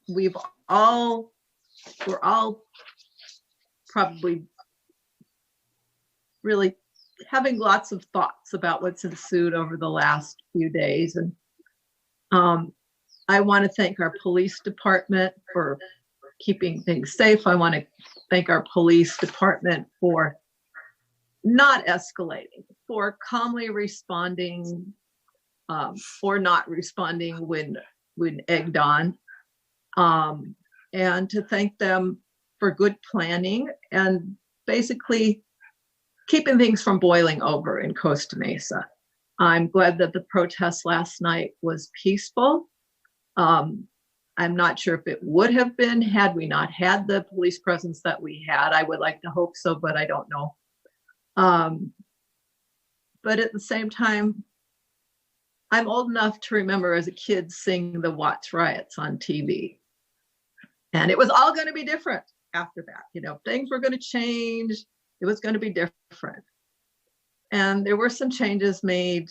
we're all probably really having lots of thoughts about what's ensued over the last few days. And I want to thank our police department for keeping things safe. I want to thank our police department for not escalating, for calmly responding or not responding when egged on, and to thank them for good planning and basically keeping things from boiling over in Costa Mesa. I'm glad that the protest last night was peaceful. I'm not sure if it would have been had we not had the police presence that we had. I would like to hope so, but I don't know. But at the same time, I'm old enough to remember as a kid seeing the Watts riots on TV. And it was all going to be different after that. You know, things were going to change. It was going to be different. And there were some changes made.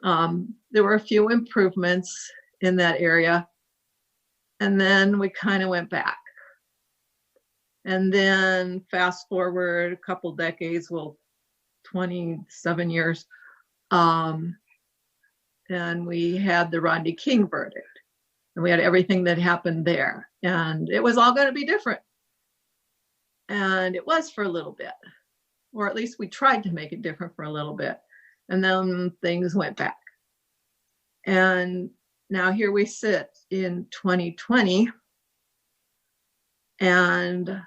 There were a few improvements in that area. And then we kind of went back. And then fast forward a couple decades, well, 27 years, and we had the Rodney King verdict. And we had everything that happened there. And it was all going to be different. And it was for a little bit. Or at least we tried to make it different for a little bit. And then things went back. And now here we sit in 2020. And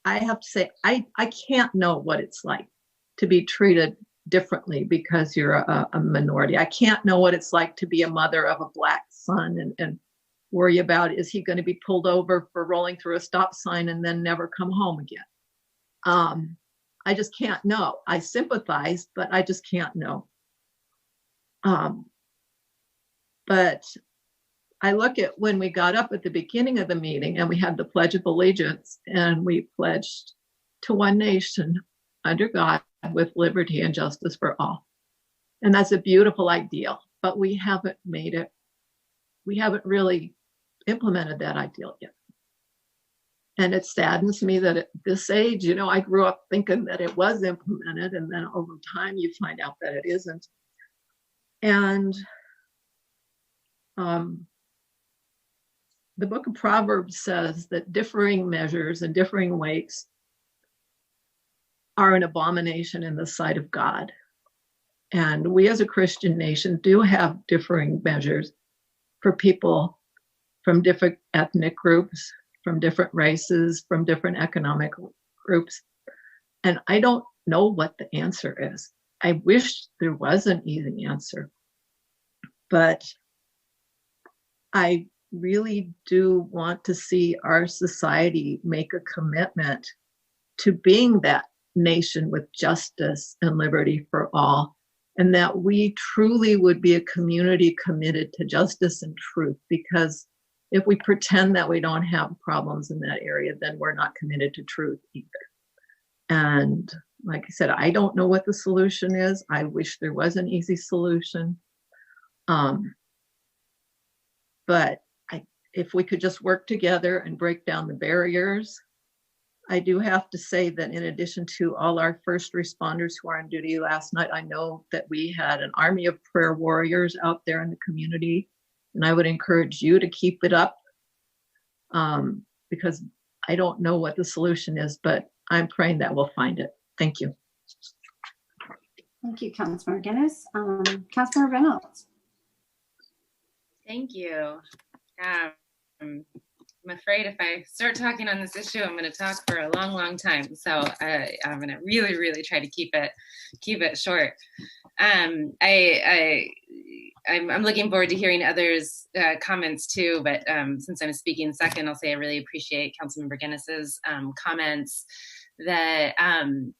I have to say, I can't know what it's like to be treated differently because you're a minority. I can't know what it's like to be a mother of a Black son and worry about, is he going to be pulled over for rolling through a stop sign and then never come home again? I just can't know. I sympathize, but I just can't know. But I look at when we got up at the beginning of the meeting and we had the Pledge of Allegiance and we pledged to one nation under God with liberty and justice for all. And that's a beautiful ideal, but we haven't made it. We haven't really implemented that ideal yet. And it saddens me that at this age, you know, I grew up thinking that it was implemented, and then over time you find out that it isn't. And the book of Proverbs says that differing measures and differing weights are an abomination in the sight of God. And we as a Christian nation do have differing measures for people from different ethnic groups, from different races, from different economic groups. And I don't know what the answer is. I wish there was an easy answer, but I really do want to see our society make a commitment to being that nation with justice and liberty for all, and that we truly would be a community committed to justice and truth. Because if we pretend that we don't have problems in that area, then we're not committed to truth either. And like I said, I don't know what the solution is. I wish there was an easy solution. But if we could just work together and break down the barriers. I do have to say that in addition to all our first responders who are on duty last night, I know that we had an army of prayer warriors out there in the community. And I would encourage you to keep it up, because I don't know what the solution is, but I'm praying that we'll find it. Thank you. Thank you, Councilmember Guinness. Councilmember Reynolds. Thank you. I'm afraid if I start talking on this issue, I'm going to talk for a long, long time. So I'm going to really, really try to keep it short. I'm looking forward to hearing others' comments too. But since I'm speaking second, I'll say I really appreciate Councilmember Guinness's comments. That I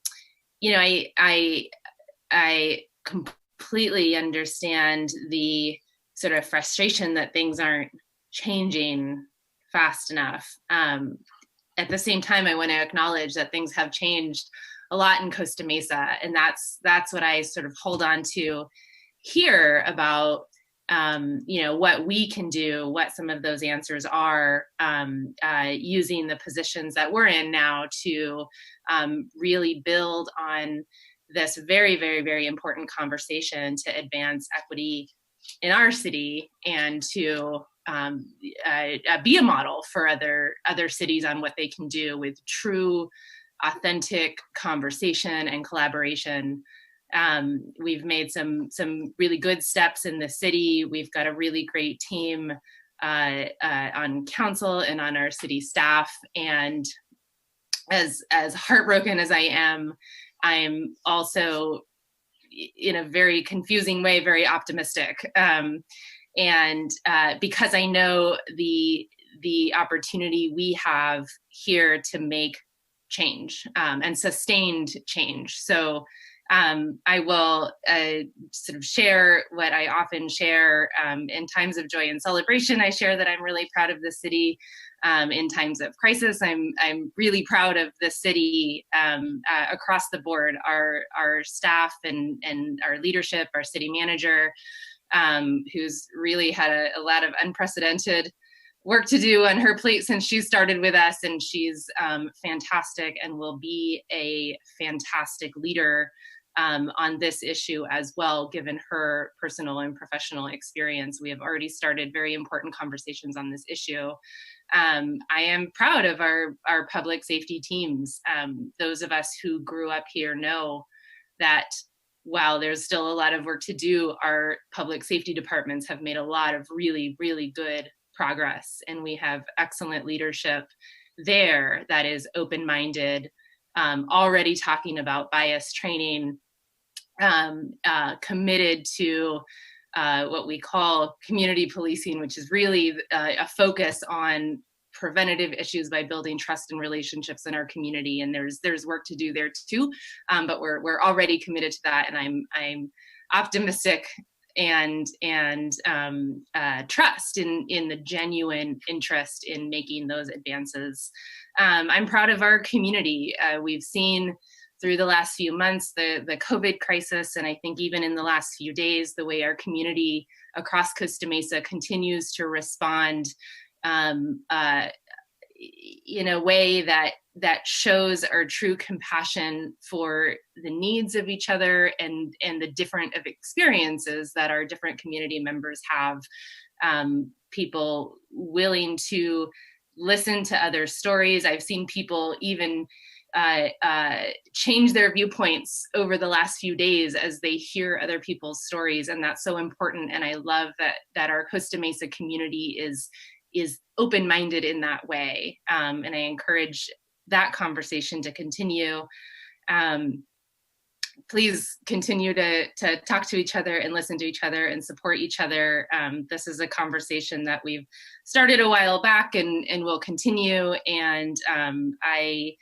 completely understand the sort of frustration that things aren't changing fast enough. At the same time, I want to acknowledge that things have changed a lot in Costa Mesa, and that's what I sort of hold on to here about what we can do, what some of those answers are, using the positions that we're in now to really build on this very, very, very important conversation to advance equity in our city and to be a model for other cities on what they can do with true, authentic conversation and collaboration. We've made some really good steps in the city. We've got a really great team on council and on our city staff. And as heartbroken as I am also, in a very confusing way, very optimistic. And because I know the opportunity we have here to make change and sustained change. So I will sort of share what I often share in times of joy and celebration. I share that I'm really proud of the city. In times of crisis, I'm really proud of the city across the board. Our staff and our leadership, our city manager, who's really had a lot of unprecedented work to do on her plate since she started with us, and she's fantastic and will be a fantastic leader on this issue as well, given her personal and professional experience. We have already started very important conversations on this issue. I am proud of our public safety teams. Those of us who grew up here know that while there's still a lot of work to do, our public safety departments have made a lot of really, really good progress, and we have excellent leadership there that is open-minded, already talking about bias training, committed to what we call community policing, which is really a focus on preventative issues by building trust and relationships in our community. And there's work to do there too, but we're already committed to that, and I'm optimistic and trust in the genuine interest in making those advances. I'm proud of our community. We've seen through the last few months the COVID crisis, and I think even in the last few days, the way our community across Costa Mesa continues to respond in a way that shows our true compassion for the needs of each other and the different experiences that our different community members have. People willing to listen to other stories. I've seen people even change their viewpoints over the last few days as they hear other people's stories, and that's so important. And I love that our Costa Mesa community is open-minded in that way, and I encourage that conversation to continue. Please continue to talk to each other and listen to each other and support each other. This is a conversation that we've started a while back and will continue. And I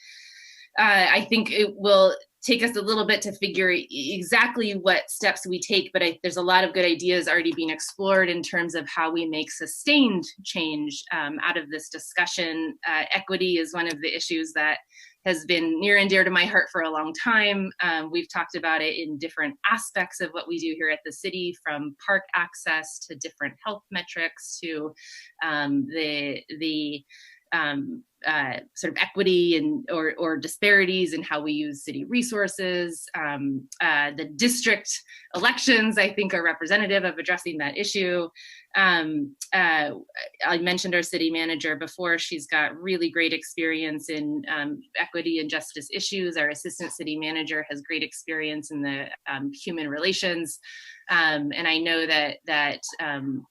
think it will take us a little bit to figure exactly what steps we take, but there's a lot of good ideas already being explored in terms of how we make sustained change out of this discussion. Equity is one of the issues that has been near and dear to my heart for a long time. We've talked about it in different aspects of what we do here at the city, from park access to different health metrics to the sort of equity and or disparities in how we use city resources. The district elections, I think, are representative of addressing that issue. I mentioned our city manager before. She's got really great experience in equity and justice issues. Our assistant city manager has great experience in the human relations. And I know that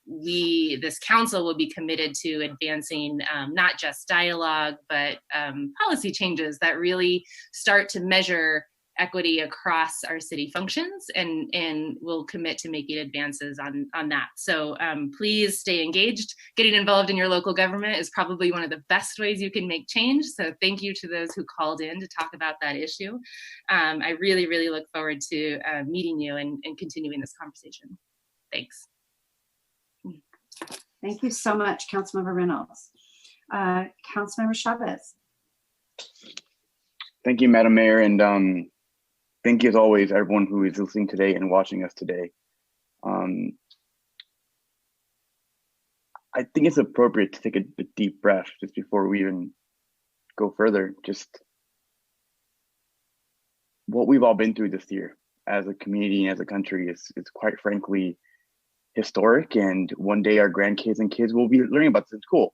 this council will be committed to advancing not just dialogue, but policy changes that really start to measure equity across our city functions, and we'll commit to making advances on that. So please stay engaged. Getting involved in your local government is probably one of the best ways you can make change. So thank you to those who called in to talk about that issue. I really, really look forward to meeting you and continuing this conversation. Thanks. Thank you so much, Councilmember Reynolds. Councilmember Chavez. Thank you, Madam Mayor, and thank you as always, everyone who is listening today and watching us today. I think it's appropriate to take a deep breath just before we even go further. Just what we've all been through this year as a community and as a country is quite frankly historic. And one day our grandkids and kids will be learning about this in school.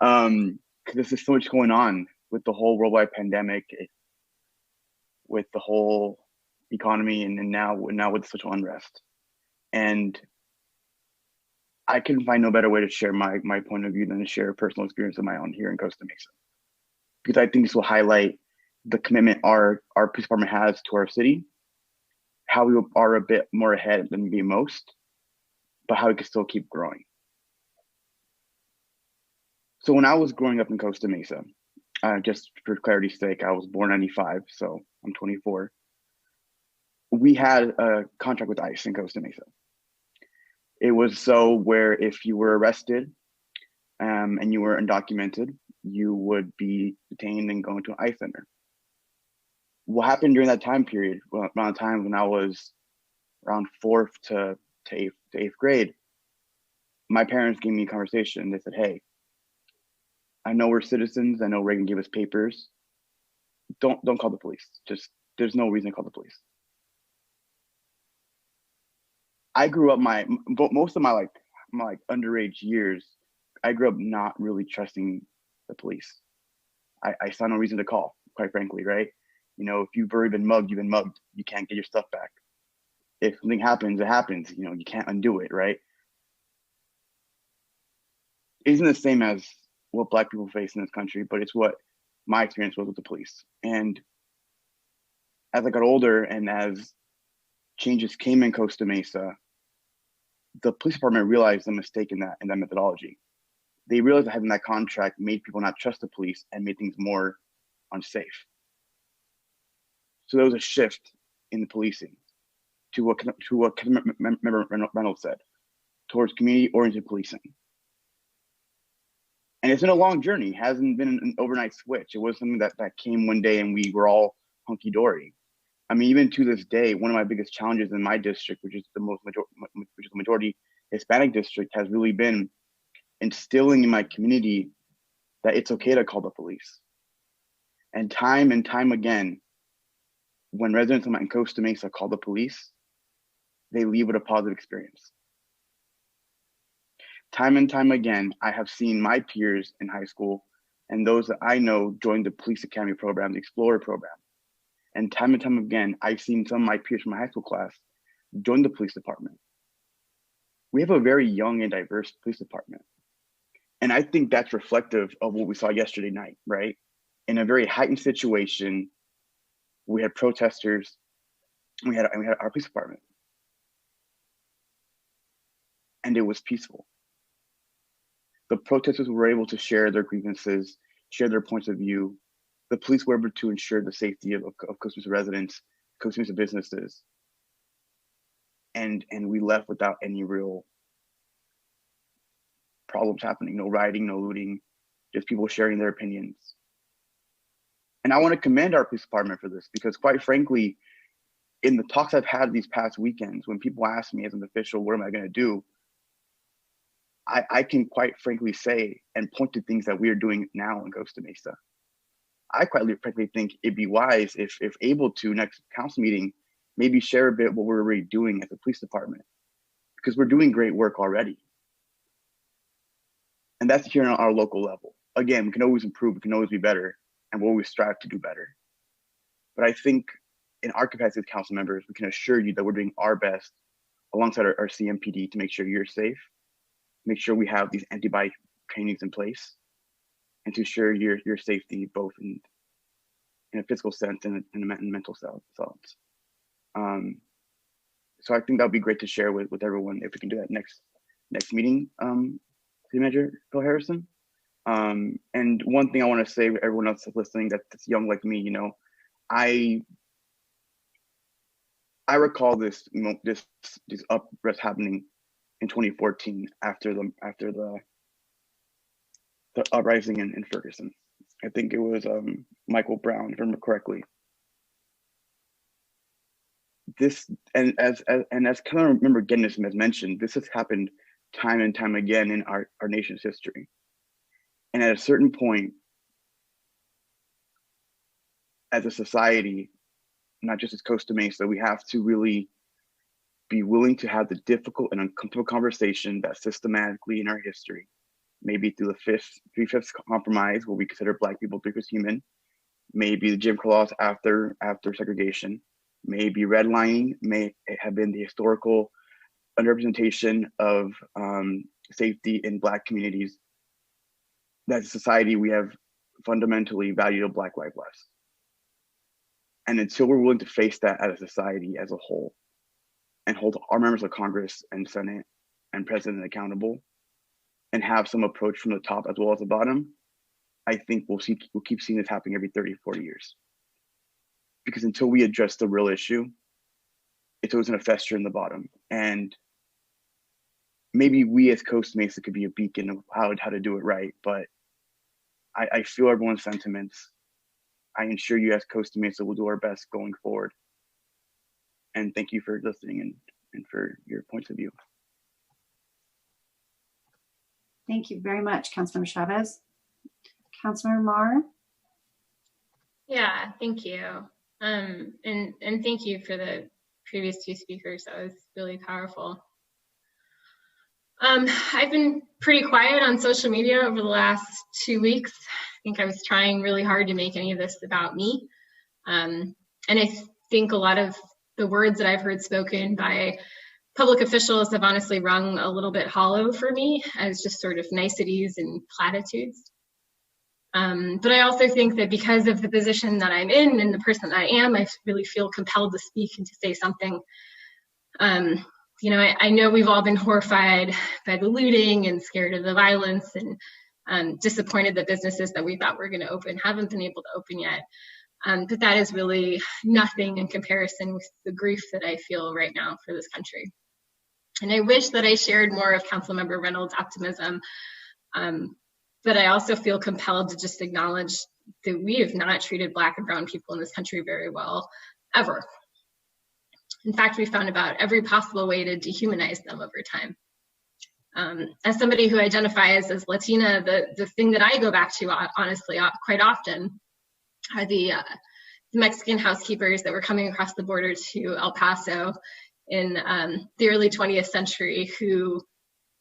Because there's just so much going on with the whole worldwide pandemic, with the whole economy, and now with social unrest. And I can find no better way to share my point of view than to share a personal experience of my own here in Costa Mesa. Because I think this will highlight the commitment our police department has to our city, how we are a bit more ahead than maybe most, but how we can still keep growing. So when I was growing up in Costa Mesa, just for clarity's sake, I was born 95, so I'm 24. We had a contract with ICE in Costa Mesa. It was so where if you were arrested and you were undocumented, you would be detained and go into an ICE center. What happened during that time period, around the time when I was around 4th to 8th grade, my parents gave me a conversation. They said, hey, I know we're citizens. I know Reagan gave us papers. Don't call the police. Just, there's no reason to call the police. I grew up most of my underage years, I grew up not really trusting the police. I saw no reason to call, quite frankly, right? You know, if you've already been mugged, you've been mugged. You can't get your stuff back. If something happens, it happens. You know, you can't undo it, right? It isn't the same as what Black people face in this country, but it's what my experience was with the police. And as I got older and as changes came in Costa Mesa, the police department realized the mistake in that methodology. They realized that having that contract made people not trust the police and made things more unsafe. So there was a shift in the policing to what Member Reynolds said, towards community-oriented policing. And it's been a long journey. It hasn't been an overnight switch. It was something that came one day and we were all hunky-dory. I mean, even to this day, one of my biggest challenges in my district, which is the majority Hispanic district, has really been instilling in my community that it's okay to call the police. And time again, when residents in Costa Mesa call the police, they leave with a positive experience. Time and time again, I have seen my peers in high school and those that I know join the Police Academy program, the Explorer program. And time again, I've seen some of my peers from my high school class join the police department. We have a very young and diverse police department. And I think that's reflective of what we saw yesterday night, right? In a very heightened situation, we had protesters, and we had our police department. And it was peaceful. The protesters were able to share their grievances, share their points of view. The police were able to ensure the safety of Costa Mesa residents, Costa Mesa businesses. And we left without any real problems happening, no rioting, no looting, just people sharing their opinions. And I want to commend our police department for this because quite frankly, in the talks I've had these past weekends, when people ask me as an official, what am I going to do? I can quite frankly say and point to things that we are doing now in Costa Mesa. I quite frankly think it'd be wise if able to next council meeting, maybe share a bit what we're already doing as a police department because we're doing great work already. And that's here on our local level. Again, we can always improve, we can always be better, and we'll always strive to do better. But I think in our capacity as council members, we can assure you that we're doing our best alongside our CMPD to make sure you're safe, make sure we have these anti-bite trainings in place, and to ensure your safety both in a physical sense and in a mental sense. So I think that would be great to share with everyone if we can do that next meeting, City Manager Phil Harrison. And one thing I want to say to everyone else listening that's young like me, you know, I recall this unrest happening in 2014 after the uprising in Ferguson. I think it was Michael Brown, if I remember correctly. This and as kind of remember Guinness has mentioned, this has happened time and time again in our nation's history. And at a certain point, as a society, not just as Costa Mesa, we have to really be willing to have the difficult and uncomfortable conversation that systematically in our history, maybe through the three-fifths compromise, where we consider Black people 3/5 human, maybe the Jim Crow laws after segregation, maybe redlining, may have been the historical underrepresentation of safety in Black communities. As a society, we have fundamentally valued a Black life less. And until we're willing to face that as a society as a whole and hold our members of Congress and Senate and President accountable and have some approach from the top as well as the bottom, I think we'll keep seeing this happening every 30, 40 years. Because until we address the real issue, it's always going to fester in the bottom. And maybe we as Costa Mesa could be a beacon of how to do it right. But I feel everyone's sentiments. I ensure you as Costa Mesa will do our best going forward. And thank you for listening and for your points of view. Thank you very much, Councilmember Chavez. Councilmember Marr? Yeah, thank you. And thank you for the previous two speakers. That was really powerful. I've been pretty quiet on social media over the last 2 weeks. I think I was trying really hard to make any of this about me. And I think a lot of the words that I've heard spoken by public officials have honestly rung a little bit hollow for me as just sort of niceties and platitudes. But I also think that because of the position that I'm in and the person that I am, I really feel compelled to speak and to say something. You know, I know we've all been horrified by the looting and scared of the violence and disappointed that businesses that we thought were going to open haven't been able to open yet. But that is really nothing in comparison with the grief that I feel right now for this country. And I wish that I shared more of Councilmember Reynolds' optimism, but I also feel compelled to just acknowledge that we have not treated Black and brown people in this country very well, ever. In fact, we found about every possible way to dehumanize them over time. As somebody who identifies as Latina, the thing that I go back to, honestly, quite often are the Mexican housekeepers that were coming across the border to El Paso in the early 20th century who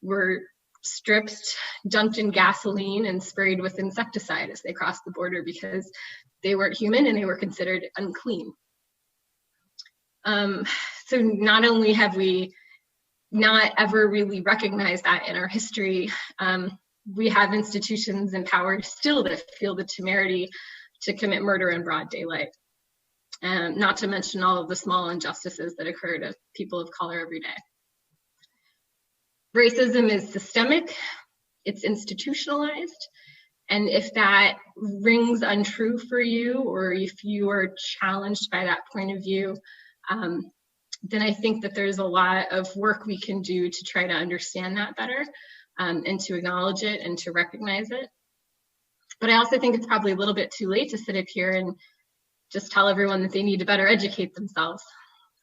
were stripped, dunked in gasoline, and sprayed with insecticide as they crossed the border because they weren't human and they were considered unclean. So not only have we not ever really recognized that in our history, we have institutions empowered still that feel the temerity to commit murder in broad daylight. Not to mention all of the small injustices that occur to people of color every day. Racism is systemic, it's institutionalized, and if that rings untrue for you, or if you are challenged by that point of view, then I think that there's a lot of work we can do to try to understand that better, and to acknowledge it and to recognize it. But I also think it's probably a little bit too late to sit up here and just tell everyone that they need to better educate themselves.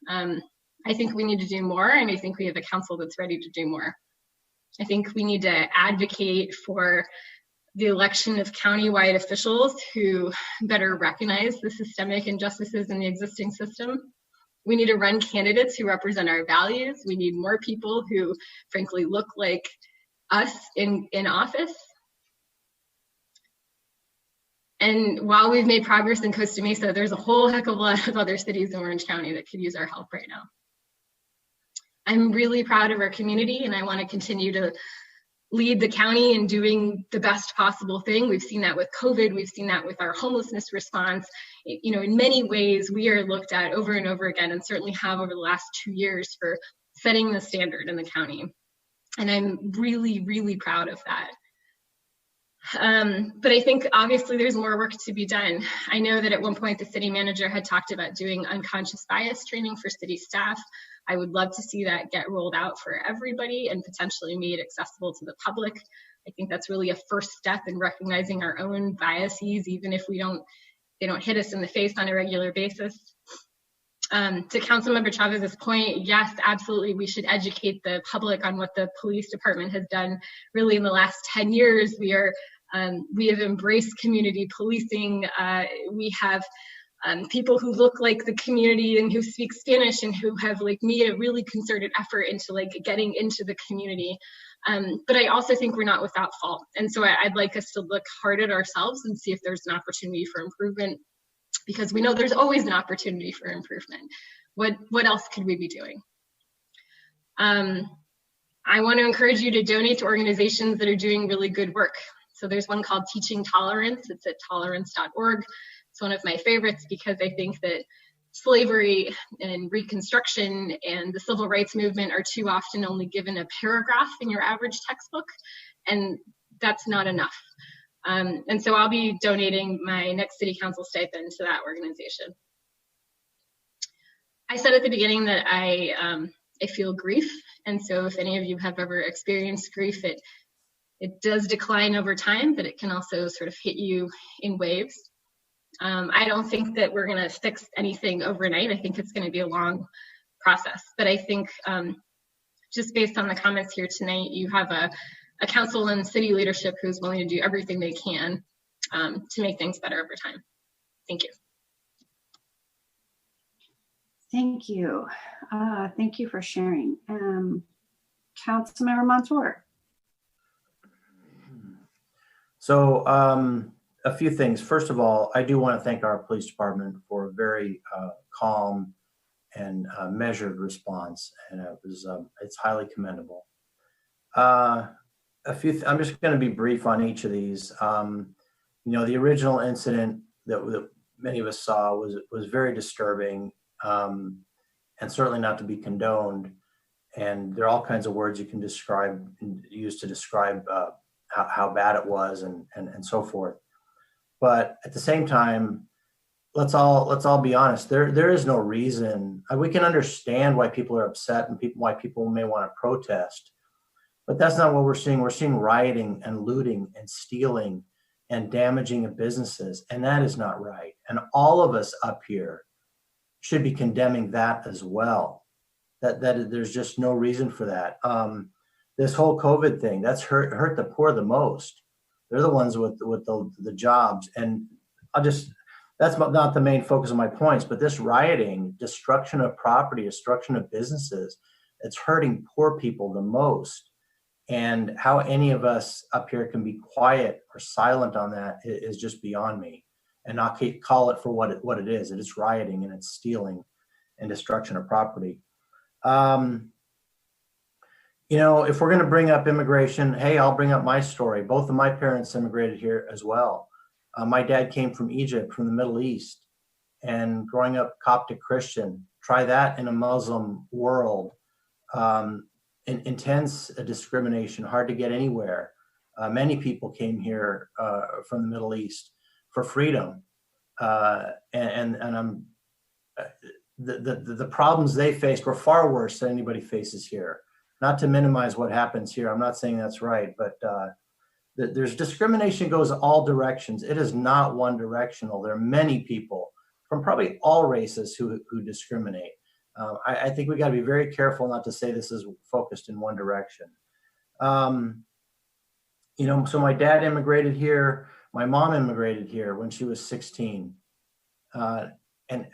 I think we need to do more, and I think we have a council that's ready to do more. I think we need to advocate for the election of countywide officials who better recognize the systemic injustices in the existing system. We need to run candidates who represent our values. We need more people who, frankly, look like us in office. And while we've made progress in Costa Mesa, there's a whole heck of a lot of other cities in Orange County that could use our help right now. I'm really proud of our community, and I want to continue to lead the county in doing the best possible thing. We've seen that with COVID. We've seen that with our homelessness response. You know, in many ways, we are looked at over and over again, and certainly have over the last 2 years, for setting the standard in the county. And I'm really, really proud of that. But I think obviously there's more work to be done. I know that at one point the city manager had talked about doing unconscious bias training for city staff. I would love to see that get rolled out for everybody and potentially made accessible to the public. I think that's really a first step in recognizing our own biases, even if they don't hit us in the face on a regular basis. To Councilmember Chavez's point, yes, absolutely, we should educate the public on what the police department has done. Really, in the last 10 years, we have embraced community policing. We have people who look like the community and who speak Spanish and who have like made a really concerted effort into like getting into the community. But I also think we're not without fault. And so I'd like us to look hard at ourselves and see if there's an opportunity for improvement, because we know there's always an opportunity for improvement. What else could we be doing? I want to encourage you to donate to organizations that are doing really good work. So there's one called Teaching Tolerance. It's at tolerance.org. It's one of my favorites because I think that slavery and Reconstruction and the civil rights movement are too often only given a paragraph in your average textbook, and that's not enough. And so I'll be donating my next city council stipend to that organization. I said at the beginning that I feel grief, and so if any of you have ever experienced grief, it does decline over time, but it can also sort of hit you in waves. I don't think that we're going to fix anything overnight. I think it's going to be a long process, but I think just based on the comments here tonight, you have a council and city leadership who's willing to do everything they can to make things better over time. Thank you. Thank you. Thank you for sharing. Councilmember Montour. So a few things. First of all, I do want to thank our police department for a very calm and measured response, and it's highly commendable. I'm just going to be brief on each of these. The original incident that many of us saw was very disturbing, and certainly not to be condoned. And there are all kinds of words you can use to describe how bad it was and so forth. But at the same time, let's all be honest. There is no reason. We can understand why people are upset and why people may want to protest. But that's not what we're seeing. We're seeing rioting and looting and stealing and damaging of businesses. And that is not right. And all of us up here should be condemning that as well. That there's just no reason for that. This whole COVID thing, that's hurt the poor the most. They're the ones with the jobs. And that's not the main focus of my points, but this rioting, destruction of property, destruction of businesses, it's hurting poor people the most. And how any of us up here can be quiet or silent on that is just beyond me, and not call it for what it is. It is rioting and it's stealing and destruction of property. If we're going to bring up immigration, hey, I'll bring up my story. Both of my parents immigrated here as well. My dad came from Egypt, from the Middle East, and growing up Coptic Christian, try that in a Muslim world. Intense discrimination, hard to get anywhere. Many people came here from the Middle East for freedom, and the problems they faced were far worse than anybody faces here. Not to minimize what happens here, I'm not saying that's right, but there's discrimination goes all directions. It is not one directional. There are many people from probably all races who discriminate. I think we got to be very careful not to say this is focused in one direction. So my dad immigrated here. My mom immigrated here when she was 16. And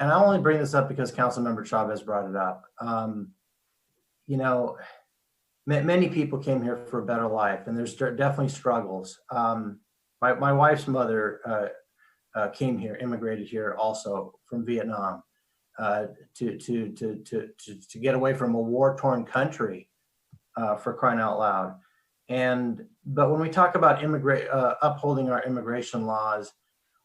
I only bring this up because Councilmember Chavez brought it up. Many people came here for a better life, and there's definitely struggles. My wife's mother came here, immigrated here also from Vietnam. To get away from a war-torn country, for crying out loud. But when we talk about upholding our immigration laws,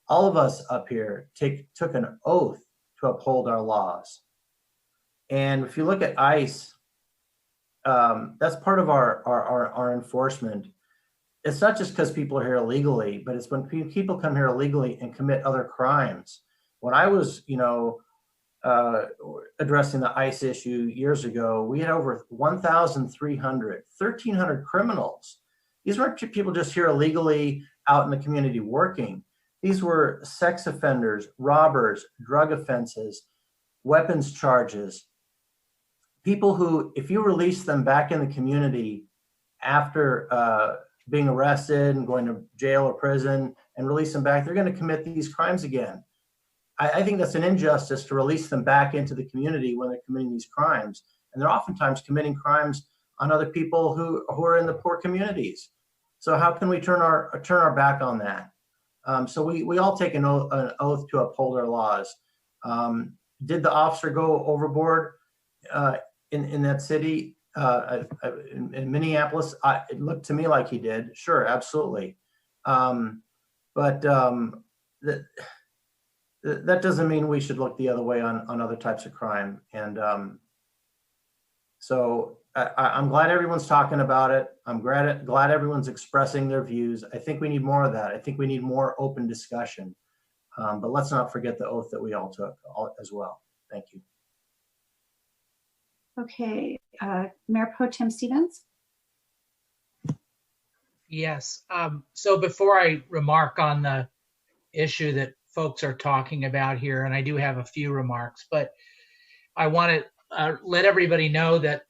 all of us up here took an oath to uphold our laws. And if you look at ICE, that's part of our enforcement. It's not just because people are here illegally, but it's when people come here illegally and commit other crimes. When I was, addressing the ICE issue years ago, we had over 1,300 criminals. These weren't people just here illegally out in the community working. These were sex offenders, robbers, drug offenses, weapons charges, people who, if you release them back in the community after being arrested and going to jail or prison and release them back, they're going to commit these crimes again. I think that's an injustice to release them back into the community when they're committing these crimes. And they're oftentimes committing crimes on other people who are in the poor communities. So how can we turn our back on that? So we all take an oath to uphold our laws. Did the officer go overboard in that city, in Minneapolis? It looked to me like he did. Sure, absolutely. But that doesn't mean we should look the other way on other types of crime. And so I'm glad everyone's talking about it. I'm glad everyone's expressing their views. I think we need more of that. I think we need more open discussion. But let's not forget the oath that we all took as well. Thank you. Okay, Mayor Pro Tem Stevens. Yes. So before I remark on the issue that folks are talking about here, and I do have a few remarks, but I want to let everybody know that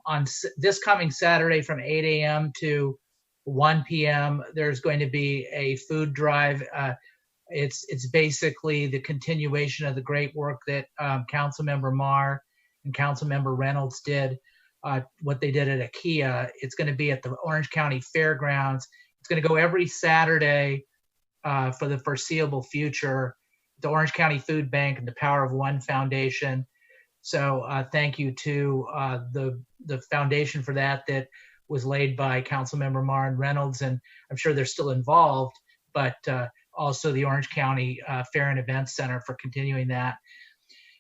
on this coming Saturday from 8 a.m. to 1 p.m. there's going to be a food drive. It's basically the continuation of the great work that Councilmember Marr and Councilmember Reynolds did, what they did at IKEA. It's going to be at the Orange County Fairgrounds. It's going to go every Saturday for the foreseeable future. The Orange County Food Bank and the Power of One Foundation. So thank you to the foundation for that was laid by Councilmember Marr and Reynolds, and I'm sure they're still involved, but also the Orange County Fair and Events Center for continuing that.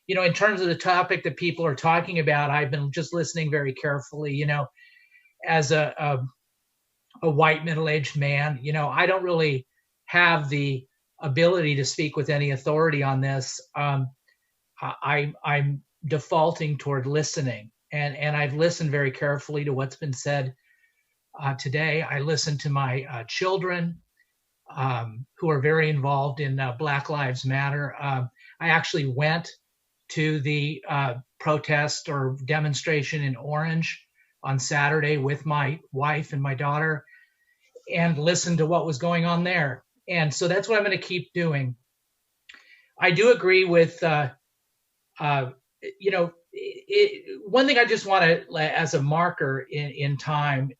You know, in terms of the topic that people are talking about, I've been just listening very carefully. You know, as a white middle-aged man, you know, I don't really have the ability to speak with any authority on this. I'm defaulting toward listening, and I've listened very carefully to what's been said today. I listened to my children, who are very involved in Black Lives Matter. I actually went to the protest or demonstration in Orange on Saturday with my wife and my daughter and listened to what was going on there. And so that's what I'm going to keep doing. I do agree with, you know, one thing I just want to, as a marker in time,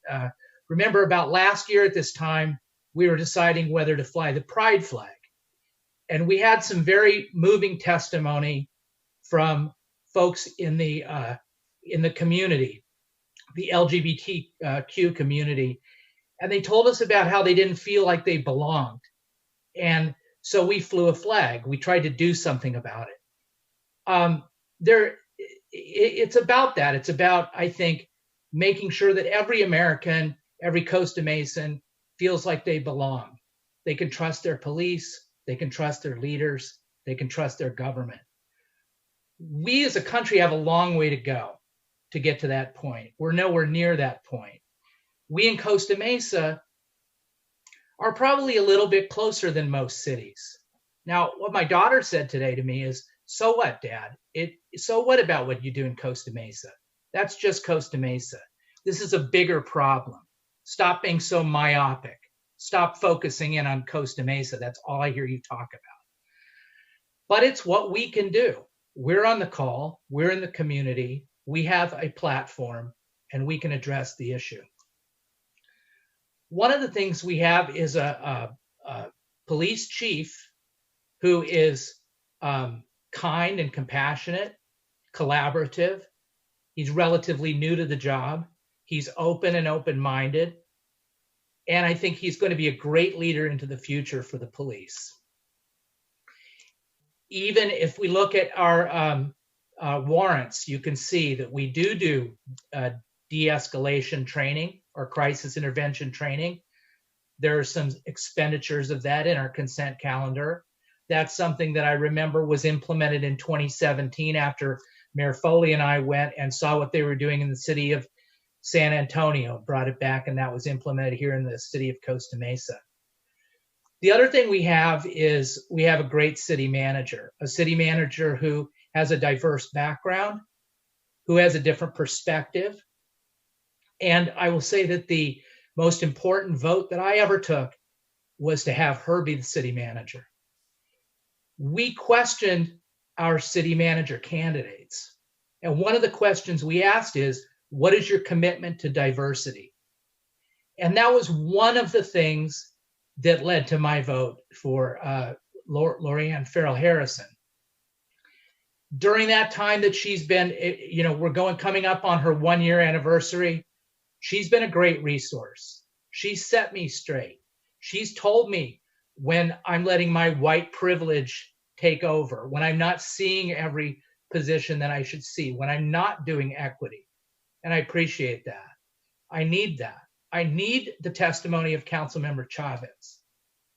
remember about last year at this time, we were deciding whether to fly the pride flag. And we had some very moving testimony from folks in the community, the LGBTQ community. And they told us about how they didn't feel like they belonged. And so we flew a flag. We tried to do something about it. It's about that. It's about, I think, making sure that every American, every Costa Mesan feels like they belong. They can trust their police. They can trust their leaders. They can trust their government. We as a country have a long way to go to get to that point. We're nowhere near that point. We in Costa Mesa are probably a little bit closer than most cities. Now, what my daughter said today to me is, so what, Dad? So what about what you do in Costa Mesa? That's just Costa Mesa. This is a bigger problem. Stop being so myopic. Stop focusing in on Costa Mesa. That's all I hear you talk about. But it's what we can do. We're on the call. We're in the community. We have a platform, and we can address the issue. One of the things we have is a police chief who is kind and compassionate, collaborative. He's relatively new to the job. He's open and open-minded. And I think he's going to be a great leader into the future for the police. Even if we look at our warrants, you can see that we do de-escalation training or crisis intervention training. There are some expenditures of that in our consent calendar. That's something that I remember was implemented in 2017 after Mayor Foley and I went and saw what they were doing in the city of San Antonio, brought it back, and that was implemented here in the city of Costa Mesa. The other thing we have is we have a great city manager who has a diverse background, who has a different perspective. And I will say that the most important vote that I ever took was to have her be the city manager. We questioned our city manager candidates. And one of the questions we asked is, what is your commitment to diversity? And that was one of the things that led to my vote for Lorianne Farrell Harrison. During that time that she's been, we're coming up on her 1-year anniversary, she's been a great resource. She set me straight. She's told me when I'm letting my white privilege take over, when I'm not seeing every position that I should see, when I'm not doing equity. And I appreciate that. I need that. I need the testimony of Councilmember Chavez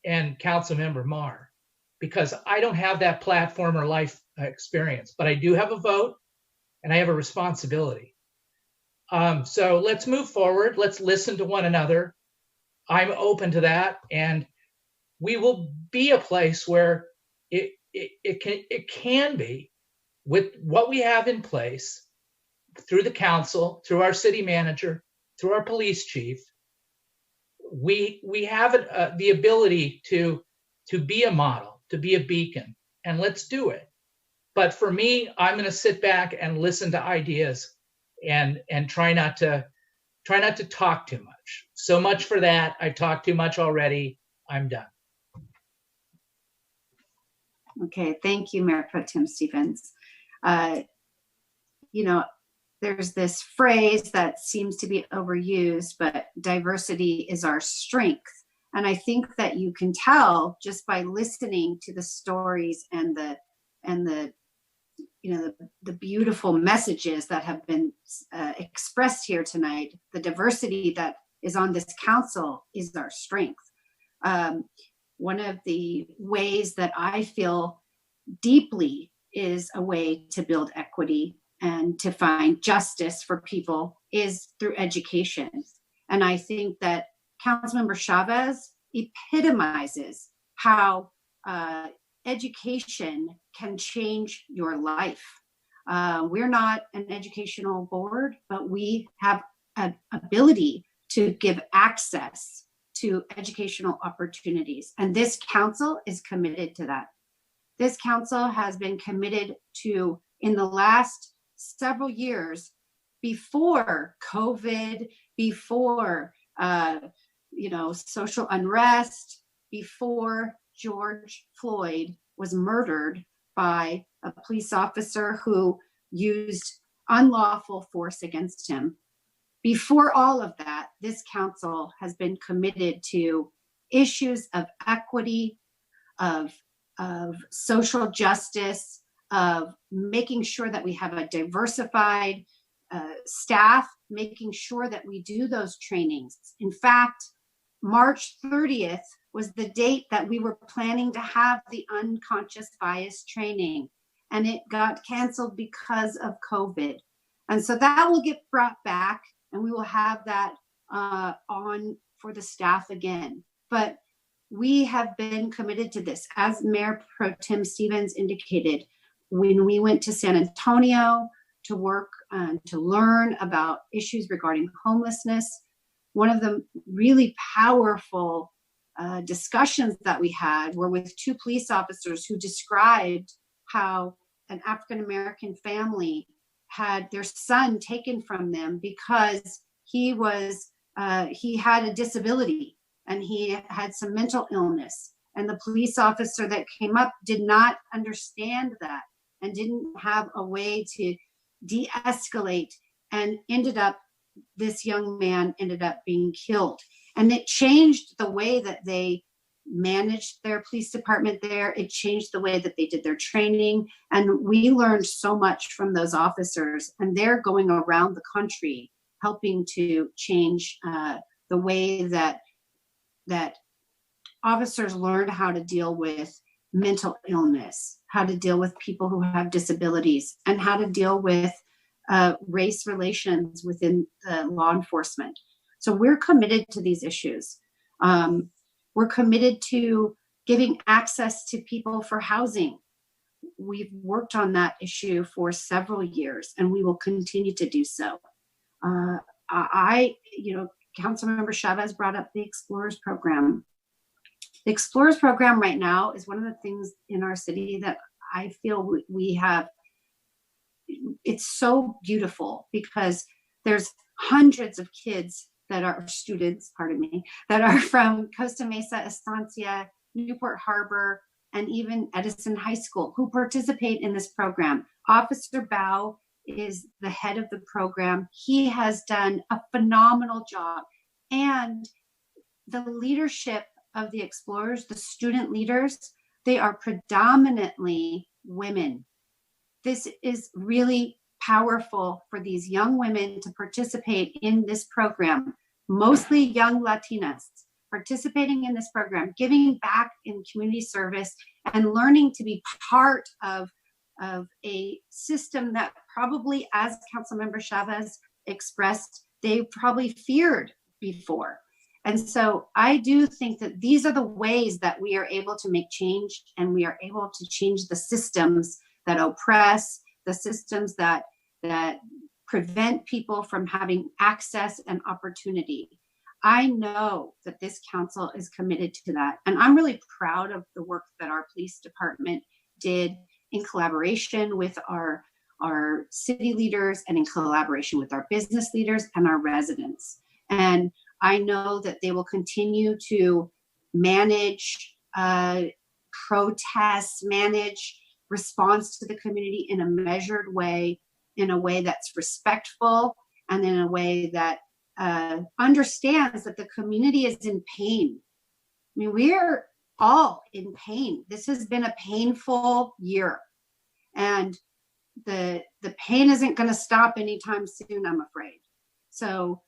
and Councilmember Marr, because I don't have that platform or life experience, but I do have a vote and I have a responsibility. So let's move forward. Let's listen to one another. I'm open to that, and we will be a place where it can be, with what we have in place, through the council, through our city manager, through our police chief. We have the ability to be a model, to be a beacon, and let's do it. But for me, I'm going to sit back and listen to ideas and try not to talk too much. So much for that. I've talked too much already. I'm done. Okay, thank you, Mayor Pro Tem Stevens. There's this phrase that seems to be overused, but diversity is our strength. And I think that you can tell just by listening to the stories and the beautiful messages that have been expressed here tonight. The diversity that is on this council is our strength. One of the ways that I feel deeply is a way to build equity and to find justice for people is through education. And I think that Councilmember Chavez epitomizes how education can change your life. We're not an educational board, but we have an ability to give access to educational opportunities. And this council is committed to that. This council has been committed to, in the last several years, before COVID, before social unrest, before George Floyd was murdered by a police officer who used unlawful force against him. Before all of that, this council has been committed to issues of equity, of social justice, of making sure that we have a diversified staff, making sure that we do those trainings. In fact, March 30th was the date that we were planning to have the unconscious bias training, and it got canceled because of COVID. And so that will get brought back, and we will have that on for the staff again. But we have been committed to this. As Mayor Pro Tem Stevens indicated, when we went to San Antonio to work to learn about issues regarding homelessness, one of the really powerful discussions that we had were with two police officers who described how an African-American family had their son taken from them because he had a disability and he had some mental illness. And the police officer that came up did not understand that and didn't have a way to de-escalate, and this young man ended up being killed. And it changed the way that they managed their police department there. It changed the way that they did their training. And we learned so much from those officers, and they're going around the country helping to change the way that officers learn how to deal with mental illness, how to deal with people who have disabilities, and how to deal with race relations within law enforcement. So we're committed to these issues. We're committed to giving access to people for housing. we've worked on that issue for several years, and we will continue to do so. Councilmember Chavez brought up the Explorers program. The Explorers program right now is one of the things in our city that I feel we have. It's so beautiful because there's hundreds of kids that are students, that are from Costa Mesa, Estancia, Newport Harbor, and even Edison High School who participate in this program. Officer Bao is the head of the program. He has done a phenomenal job. And the leadership of the Explorers, the student leaders, they are predominantly women. This is really powerful for these young women to participate in this program, mostly young Latinas participating in this program, giving back in community service and learning to be part of a system that probably, as Councilmember Chavez expressed, they probably feared before. And so I do think that these are the ways that we are able to make change, and we are able to change the systems that oppress, the systems that prevent people from having access and opportunity. I know that this council is committed to that. And I'm really proud of the work that our police department did in collaboration with our city leaders and in collaboration with our business leaders and our residents. And I know that they will continue to manage protests, manage response to the community in a measured way, in a way that's respectful, and in a way that understands that the community is in pain. I mean, we're all in pain. This has been a painful year, and the pain isn't going to stop anytime soon, I'm afraid. So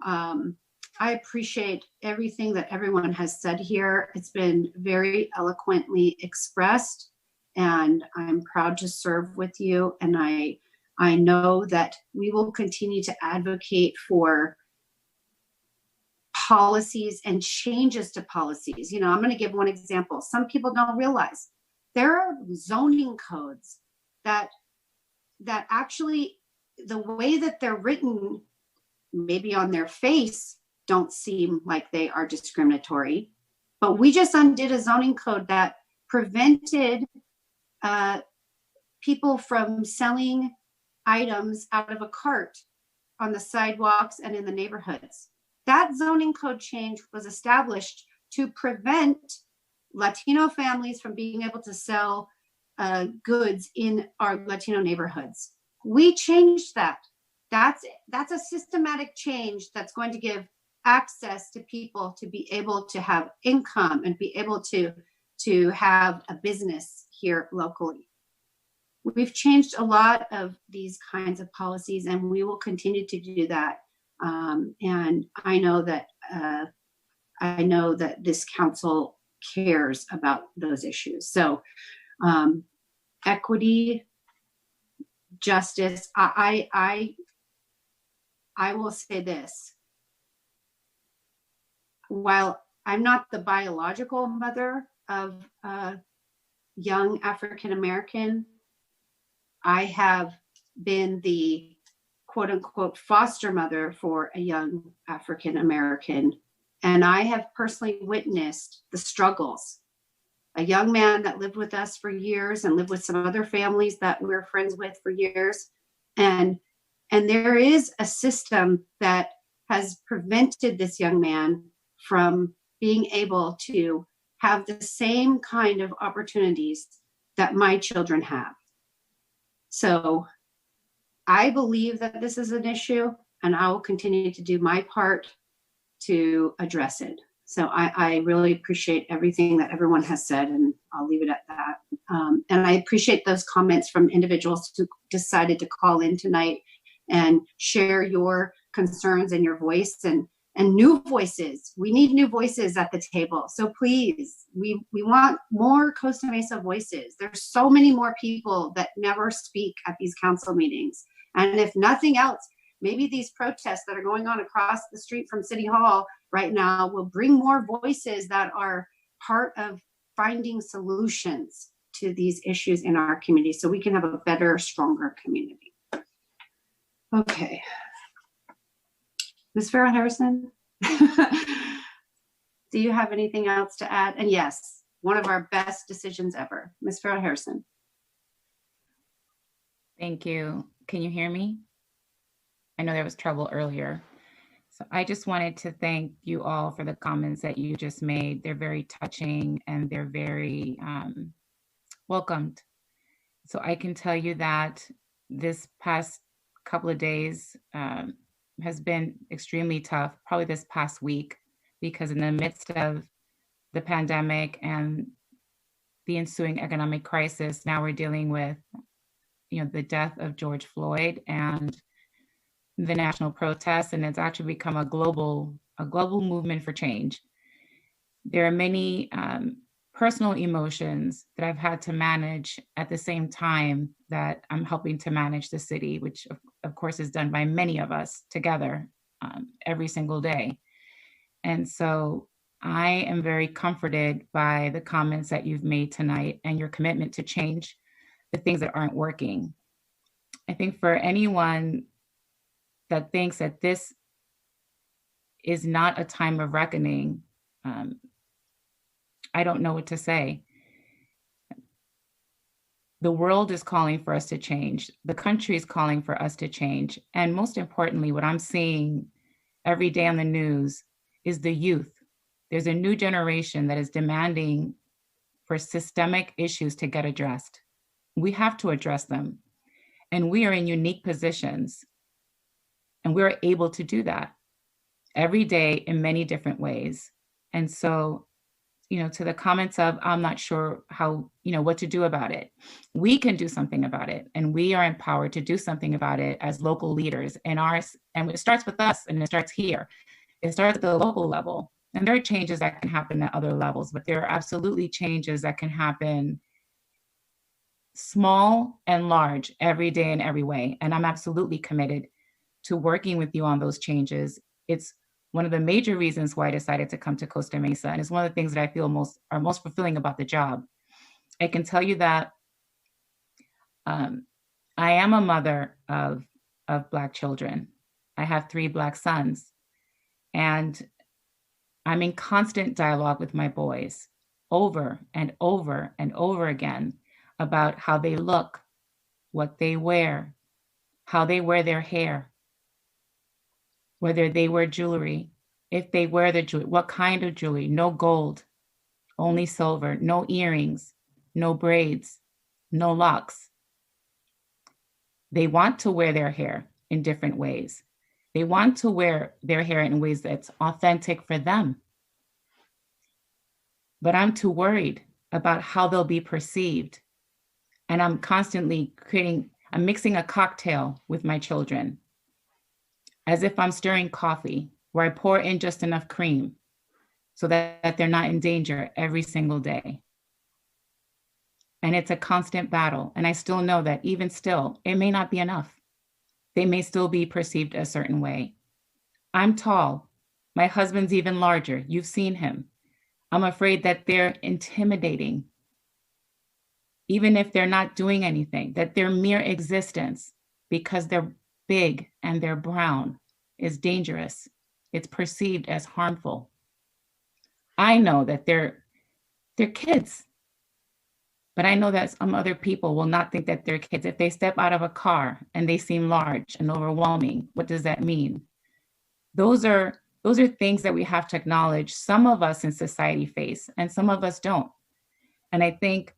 I appreciate everything that everyone has said here. It's been very eloquently expressed, and I'm proud to serve with you. And I know that we will continue to advocate for policies and changes to policies. You know, I'm going to give one example. Some people don't realize there are zoning codes that actually, the way that they're written, maybe on their face, don't seem like they are discriminatory. But we just undid a zoning code that prevented people from selling items out of a cart on the sidewalks and in the neighborhoods. That zoning code change was established to prevent Latino families from being able to sell goods in our Latino neighborhoods. We changed that. That's a systematic change that's going to give access to people to be able to have income and be able to have a business here locally. We've changed a lot of these kinds of policies, and we will continue to do that. And I know that this council cares about those issues. So equity, justice, I will say this. While I'm not the biological mother of a young African American, I have been the quote unquote foster mother for a young African American. And I have personally witnessed the struggles. A young man that lived with us for years and lived with some other families that we're friends with for years. And there is a system that has prevented this young man from being able to have the same kind of opportunities that my children have. So I believe that this is an issue, and I will continue to do my part to address it. So I really appreciate everything that everyone has said, and I'll leave it at that. And I appreciate those comments from individuals who decided to call in tonight and share your concerns and your voice and new voices. We need new voices at the table. So please, we want more Costa Mesa voices. There's so many more people that never speak at these council meetings. And if nothing else, maybe these protests that are going on across the street from City Hall right now will bring more voices that are part of finding solutions to these issues in our community so we can have a better, stronger community. Okay. Ms. Farrell Harrison, do you have anything else to add? And yes, one of our best decisions ever. Ms. Farrell Harrison. Thank you. Can you hear me? I know there was trouble earlier. So I just wanted to thank you all for the comments that you just made. They're very touching and they're very welcomed. So I can tell you that this past couple of days has been extremely tough, probably this past week, because in the midst of the pandemic and the ensuing economic crisis, now we're dealing with, the death of George Floyd and the national protests, and it's actually become a global movement for change. There are many personal emotions that I've had to manage at the same time that I'm helping to manage the city, which of course is done by many of us together every single day. And so I am very comforted by the comments that you've made tonight and your commitment to change the things that aren't working. I think for anyone that thinks that this is not a time of reckoning, I don't know what to say. The world is calling for us to change. The country is calling for us to change. And most importantly, what I'm seeing every day on the news is the youth. There's a new generation that is demanding for systemic issues to get addressed. We have to address them. And we are in unique positions. And we're able to do that every day in many different ways. And so, to the comments of, I'm not sure how, what to do about it. We can do something about it. And we are empowered to do something about it as local leaders. And it starts with us and it starts here. It starts at the local level. And there are changes that can happen at other levels, but there are absolutely changes that can happen small and large every day in every way. And I'm absolutely committed to working with you on those changes. It's one of the major reasons why I decided to come to Costa Mesa. And it's one of the things that I feel most fulfilling about the job. I can tell you that I am a mother of Black children. I have 3 Black sons. And I'm in constant dialogue with my boys over and over and over again about how they look, what they wear, how they wear their hair, whether they wear jewelry, if they wear the jewelry, what kind of jewelry, no gold, only silver, no earrings, no braids, no locks. They want to wear their hair in different ways. They want to wear their hair in ways that's authentic for them. But I'm too worried about how they'll be perceived. And I'm constantly I'm mixing a cocktail with my children, as if I'm stirring coffee, where I pour in just enough cream so that they're not in danger every single day. And it's a constant battle. And I still know that even still, it may not be enough. They may still be perceived a certain way. I'm tall. My husband's even larger. You've seen him. I'm afraid that they're intimidating, even if they're not doing anything, that their mere existence, because they're big and they're brown, is dangerous. It's perceived as harmful. I know that they're kids, but I know that some other people will not think that they're kids. If they step out of a car and they seem large and overwhelming, what does that mean? Those are things that we have to acknowledge. Some of us in society face, and some of us don't. And I think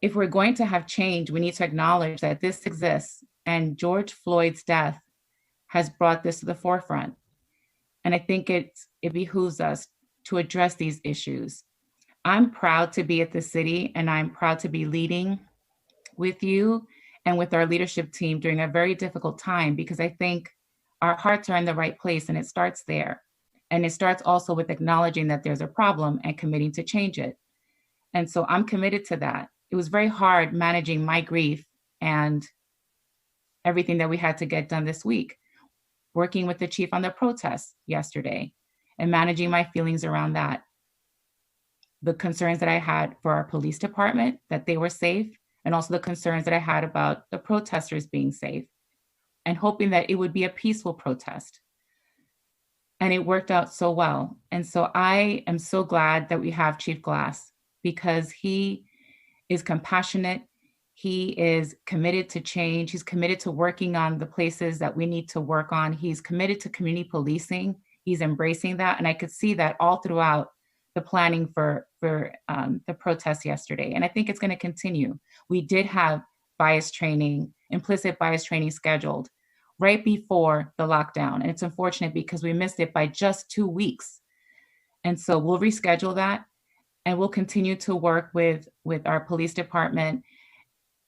if we're going to have change, we need to acknowledge that this exists. And George Floyd's death has brought this to the forefront. And I think it behooves us to address these issues. I'm proud to be at the city, and I'm proud to be leading with you and with our leadership team during a very difficult time, because I think our hearts are in the right place, and it starts there. And it starts also with acknowledging that there's a problem and committing to change it. And so I'm committed to that. It was very hard managing my grief and everything that we had to get done this week, working with the chief on the protests yesterday and managing my feelings around that. the concerns that I had for our police department, that they were safe, and also the concerns that I had about the protesters being safe, and hoping that it would be a peaceful protest. And it worked out so well. And so I am so glad that we have Chief Glass, because he is compassionate. He is committed to change. He's committed to working on the places that we need to work on. He's committed to community policing. He's embracing that. And I could see that all throughout the planning for the protest yesterday. And I think it's going to continue. We did have bias training, implicit bias training scheduled right before the lockdown. And it's unfortunate because we missed it by just 2 weeks. And so we'll reschedule that, and we'll continue to work with our police department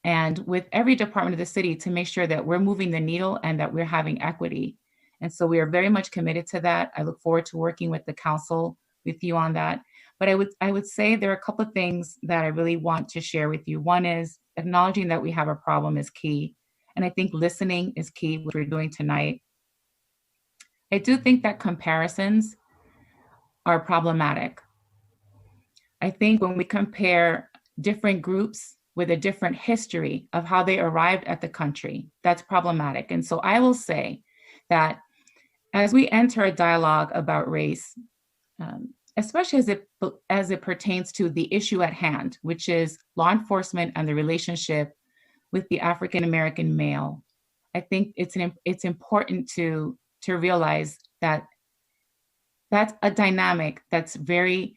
and with every department of the city to make sure that we're moving the needle and that we're having equity. And so we are very much committed to that. I look forward to working with the council, with you on that. But I would say there are a couple of things that I really want to share with you. One is acknowledging that we have a problem is key. And I think listening is key, which we're doing tonight. I do think that comparisons are problematic. I think when we compare different groups with a different history of how they arrived at the country, that's problematic. And so I will say that as we enter a dialogue about race, especially as it pertains to the issue at hand, which is law enforcement and the relationship with the African-American male, I think it's important to realize that that's a dynamic that's very,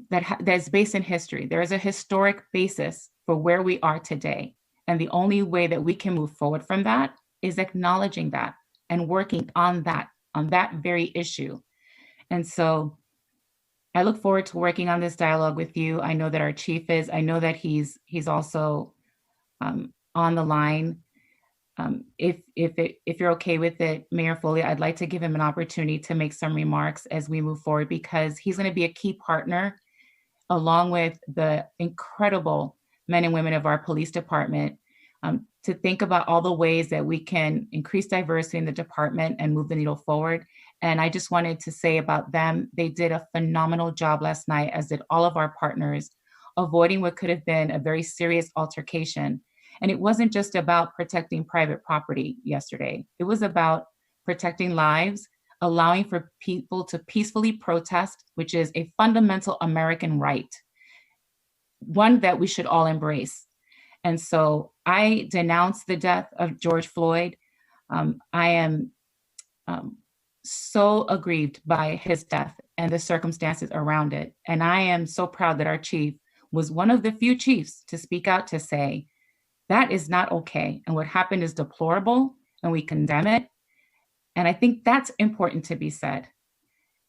that's based in history. There is a historic basis for where we are today. And the only way that we can move forward from that is acknowledging that and working on that very issue. And so I look forward to working on this dialogue with you. I know that our chief is. I know that he's also on the line. If you're okay with it, Mayor Foley, I'd like to give him an opportunity to make some remarks as we move forward, because he's going to be a key partner along with the incredible men and women of our police department to think about all the ways that we can increase diversity in the department and move the needle forward. And I just wanted to say about them, they did a phenomenal job last night, as did all of our partners, avoiding what could have been a very serious altercation. And it wasn't just about protecting private property yesterday. It was about protecting lives, allowing for people to peacefully protest, which is a fundamental American right, one that we should all embrace. And so I denounce the death of George Floyd. I am so aggrieved by his death and the circumstances around it. And I am so proud that our chief was one of the few chiefs to speak out to say, that is not okay. And what happened is deplorable, and we condemn it. And I think that's important to be said.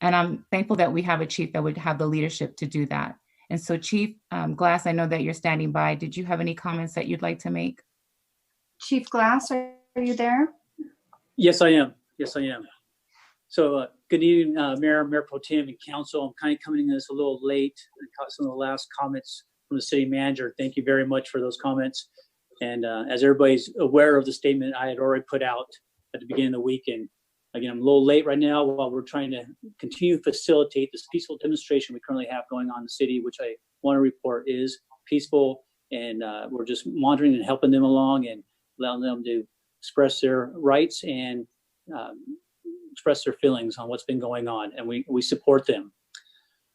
And I'm thankful that we have a chief that would have the leadership to do that. And so Chief Glass, I know that you're standing by. Did you have any comments that you'd like to make? Chief Glass, are you there? Yes, I am. Yes, I am. So good evening, Mayor Pro Tem and Council. I'm kind of coming in this a little late. I caught some of the last comments from the city manager. Thank you very much for those comments. And as everybody's aware of the statement I had already put out at the beginning of the week, and again, I'm a little late right now while we're trying to continue to facilitate this peaceful demonstration we currently have going on in the city, which I want to report is peaceful. And we're just monitoring and helping them along and allowing them to express their rights and express their feelings on what's been going on. And we support them.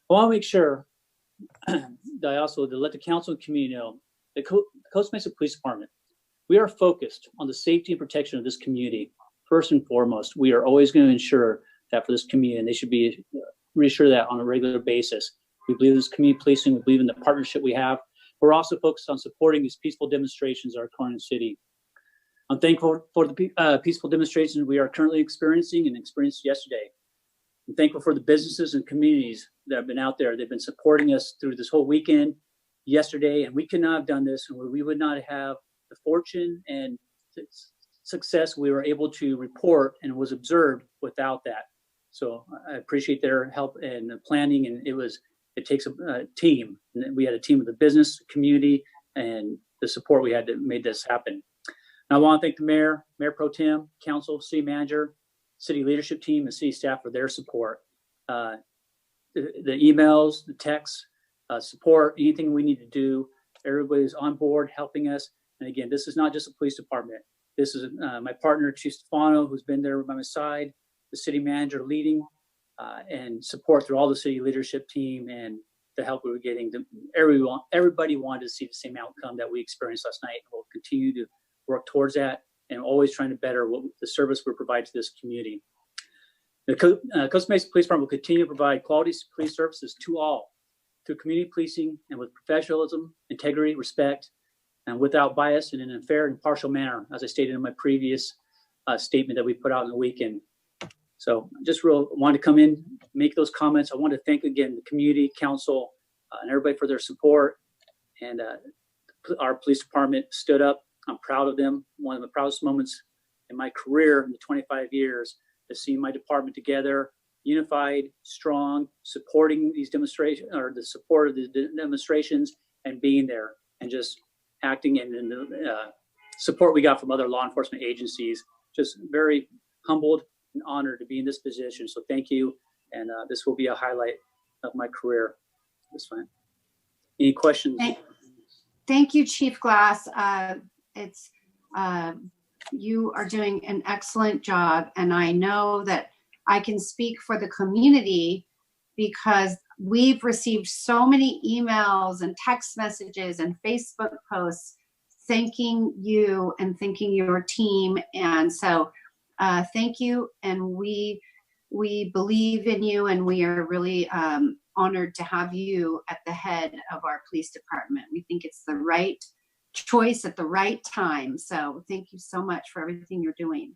I want to make sure that I also to let the council and community know the Costa Mesa Police Department, we are focused on the safety and protection of this community. First and foremost, we are always going to ensure that for this community, and they should be reassured that on a regular basis. We believe in this community policing. We believe in the partnership we have. We're also focused on supporting these peaceful demonstrations that are occurring in the city. I'm thankful for the peaceful demonstrations we are currently experiencing and experienced yesterday. I'm thankful for the businesses and communities that have been out there. They've been supporting us through this whole weekend, yesterday, and we could not have done this, and we would not have the fortune and success we were able to report and was observed without that. So I appreciate their help and the planning, and it takes a team. And we had a team of the business community and the support we had to make this happen. And I want to thank the mayor pro tem, council, city manager, city leadership team, and city staff for their support. The emails, the texts, support, anything we need to do. Everybody's on board helping us. And again, this is not just a police department. This is my partner, Chief Stefano, who's been there by my side, the city manager leading, and support through all the city leadership team and the help we were getting. Everybody wanted to see the same outcome that we experienced last night. And we'll continue to work towards that and always trying to better the service we provide to this community. The Costa Mesa Police Department will continue to provide quality police services to all through community policing and with professionalism, integrity, respect, and without bias and in a fair and impartial manner, as I stated in my previous statement that we put out in the weekend. So just want to come in, make those comments. I want to thank again the community, council, and everybody for their support. And our police department stood up. I'm proud of them. One of the proudest moments in my career in the 25 years is seeing my department together, unified, strong, supporting these demonstrations, or the support of the demonstrations, and being there and just acting in the support we got from other law enforcement agencies. Just very humbled and honored to be in this position. So thank you. And this will be a highlight of my career. This time. Any questions? Thank you, Chief Glass. You are doing an excellent job. And I know that I can speak for the community because we've received so many emails and text messages and Facebook posts thanking you and thanking your team. And so thank you. And we believe in you, and we are really honored to have you at the head of our police department. We think it's the right choice at the right time. So thank you so much for everything you're doing.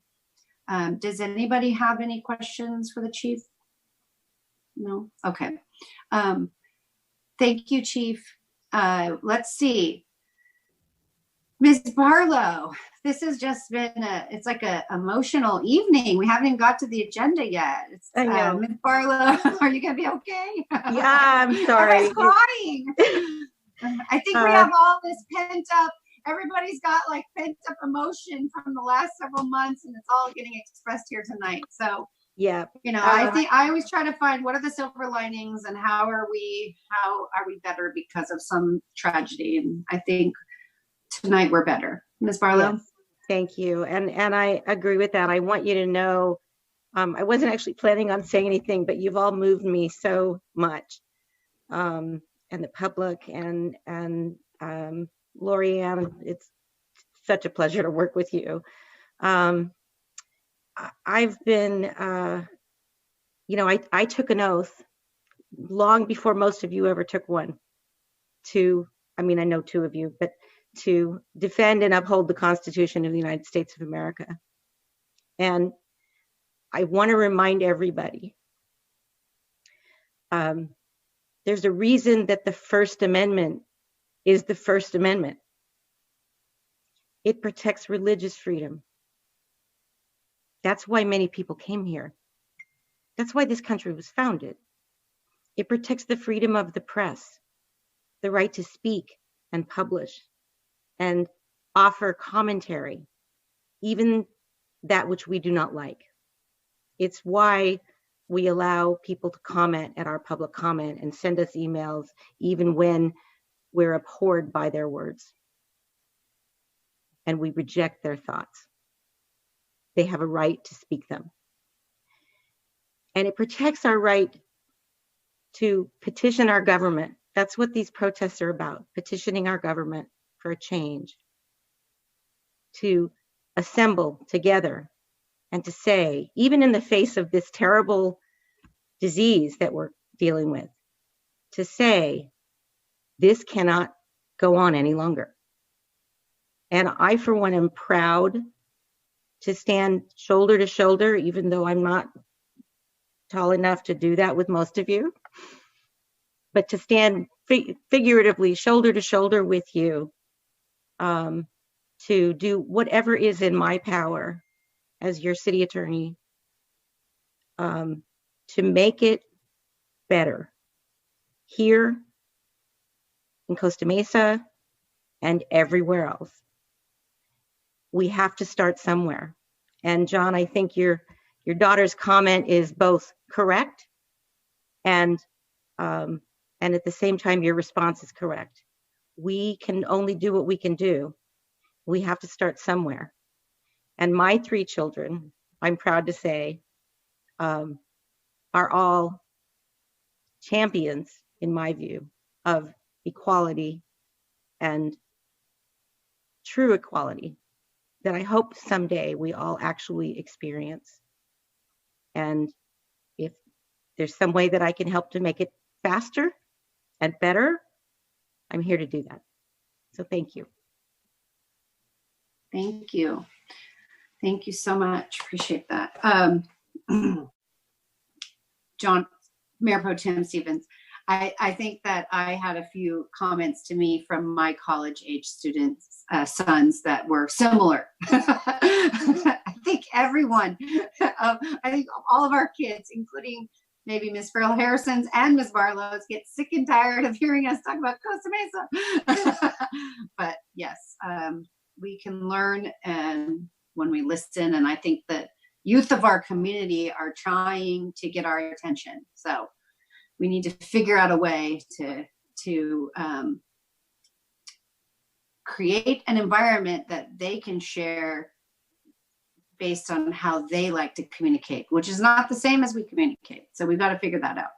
Does anybody have any questions for the chief? No? Okay. Thank you, Chief. Let's see. Ms. Barlow, this has just been it's like a emotional evening. We haven't even got to the agenda yet. I know. Ms. Barlow, are you gonna be okay? Yeah, I'm sorry. I'm crying. I think we have all this pent up, everybody's got like pent up emotion from the last several months, and it's all getting expressed here tonight. So yeah, I think I always try to find what are the silver linings and how are we better because of some tragedy. And I think tonight we're better. Ms. Barlow? Yes, thank you. And I agree with that. I want you to know, I wasn't actually planning on saying anything, but you've all moved me so much. And the public and Lorianne, it's such a pleasure to work with you. I've been, I took an oath long before most of you ever took one I know two of you, but to defend and uphold the Constitution of the United States of America. And I want to remind everybody, there's a reason that the First Amendment is the First Amendment. It protects religious freedom. That's why many people came here. That's why this country was founded. It protects the freedom of the press, the right to speak and publish and offer commentary, even that which we do not like. It's why we allow people to comment at our public comment and send us emails, even when we're abhorred by their words and we reject their thoughts. They have a right to speak them. And it protects our right to petition our government. That's what these protests are about, petitioning our government for a change, to assemble together and to say, even in the face of this terrible disease that we're dealing with, to say, this cannot go on any longer. And I, for one, am proud to stand shoulder to shoulder, even though I'm not tall enough to do that with most of you, but to stand figuratively shoulder to shoulder with you, to do whatever is in my power as your city attorney, to make it better here in Costa Mesa and everywhere else. We have to start somewhere. And John, I think your daughter's comment is both correct and And at the same time, your response is correct. We can only do what we can do. We have to start somewhere. And my 3 children, I'm proud to say, are all champions, in my view, of equality and true equality that I hope someday we all actually experience. And if there's some way that I can help to make it faster and better, I'm here to do that. So thank you. Thank you. Thank you so much. Appreciate that. John, Mayor Pro Tem Stevens, I think that I had a few comments to me from my college age students, sons that were similar. I think everyone, I think all of our kids, including maybe Miss Farrell Harrison's and Miss Barlow's, get sick and tired of hearing us talk about Costa Mesa. But yes, we can learn and when we listen, and I think that youth of our community are trying to get our attention. So we need to figure out a way to create an environment that they can share based on how they like to communicate, which is not the same as we communicate. So we've got to figure that out.